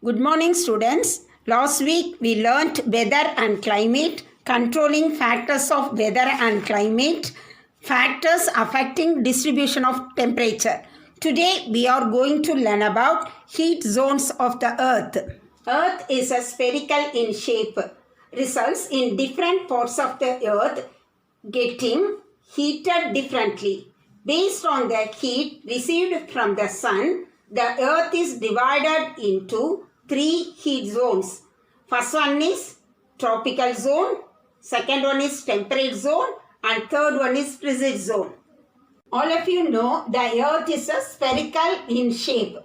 Good morning, students. Last week we learnt weather and climate, controlling factors of weather and climate, factors affecting distribution of temperature. Today we are going to learn about heat zones of the earth. Earth is a spherical in shape, results in different parts of the earth getting heated differently. Based on the heat received from the sun, the earth is divided into three heat zones. First one is tropical zone, second one is temperate zone, and third one is frigid zone. All of you know the earth is a spherical in shape,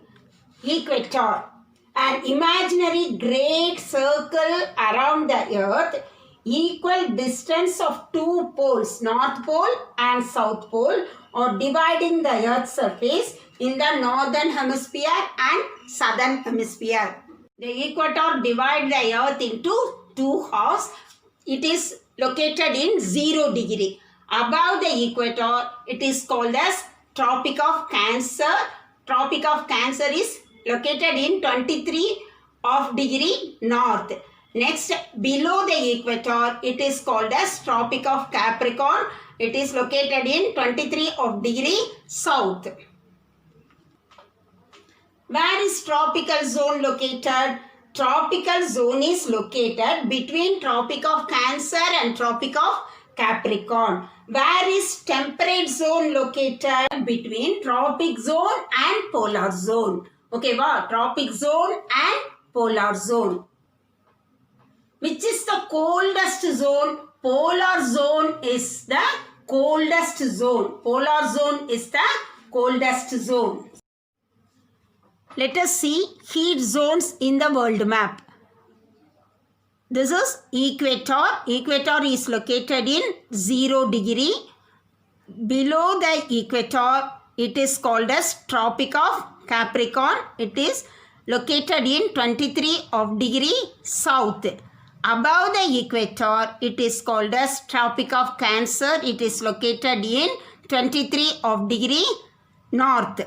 equator, an imaginary great circle around the earth, equal distance of two poles, north pole and south pole, are dividing the earth's surface in the northern hemisphere and southern hemisphere. The equator divides the earth into two halves. It is located in 0 degree. Above the equator, it is called as Tropic of Cancer. Tropic of Cancer is located in 23 of degree north. Next, below the equator, it is called as Tropic of Capricorn. It is located in 23 of degree south. Where is tropical zone located? Tropical zone is located between Tropic of Cancer and Tropic of Capricorn. Where is temperate zone located? Between tropic zone and polar zone. Okay, what? Tropic zone and polar zone. Which is the coldest zone? Polar zone is the coldest zone. Polar zone is the coldest zone. Let us see heat zones in the world map. This is equator. Equator is located in 0 degree. Below the equator, it is called as Tropic of Capricorn. It is located in 23 of degree south. Above the equator, it is called as Tropic of Cancer. It is located in 23 of degree north.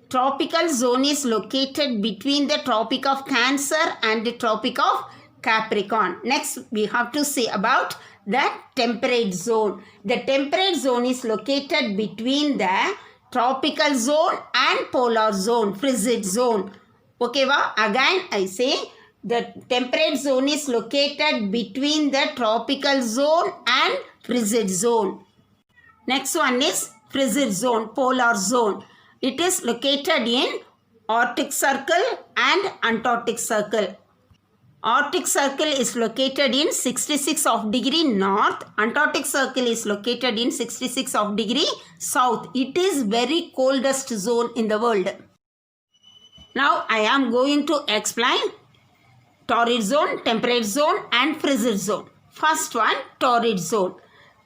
Tropical zone is located between the Tropic of Cancer and the Tropic of Capricorn. Next, we have to say about the temperate zone. The temperate zone is located between the tropical zone and polar zone, frigid zone. Okay, again I say the temperate zone is located between the tropical zone and frigid zone. Next one is frigid zone, polar zone. It is located in Arctic Circle and Antarctic Circle. Arctic Circle is located in 66 of degree north. Antarctic Circle is located in 66 of degree south. It is very coldest zone in the world. Now I am going to explain torrid zone, temperate zone and frigid zone. First one, torrid zone.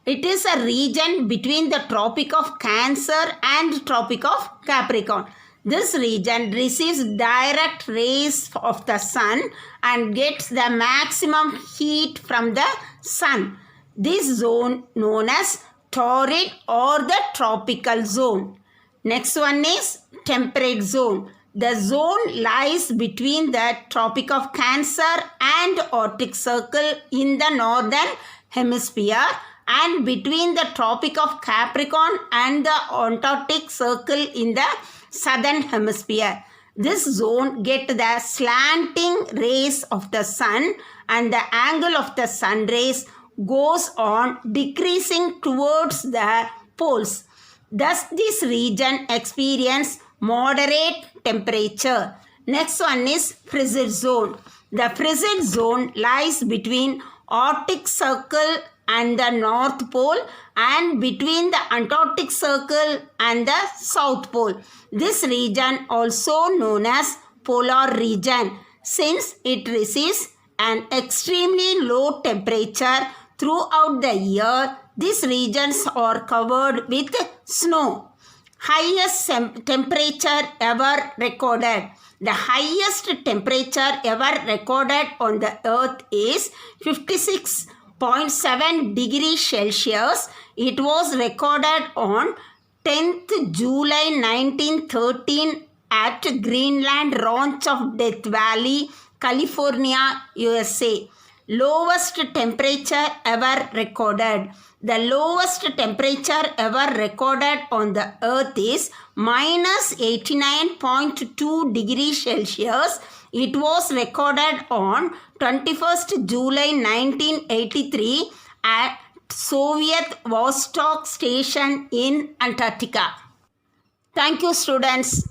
It is a region between the Tropic of Cancer and Tropic of Capricorn. This region receives direct rays of the sun and gets the maximum heat from the sun. This zone known as torrid or the tropical zone. Next one is temperate zone. The zone lies between the Tropic of Cancer and Arctic Circle in the northern hemisphere and between the Tropic of Capricorn and the Antarctic Circle in the southern hemisphere. This zone gets the slanting rays of the sun and the angle of the sun rays goes on decreasing towards the poles. Thus, this region experiences moderate temperature. Next one is frigid zone. The frigid zone lies between Arctic Circle and the North Pole and between the Antarctic Circle and the South Pole. This region also known as polar region since it receives an extremely low temperature throughout the year. These regions are covered with snow. Highest temperature ever recorded. The highest temperature ever recorded on the earth is 56.7 degrees Celsius. It was recorded on 10th July 1913 at Greenland Ranch of Death Valley, California, USA. Lowest temperature ever recorded. The lowest temperature ever recorded on the earth is minus 89.2 degrees Celsius. It was recorded on 21st July 1983 at Soviet Vostok Station in Antarctica. Thank you, students.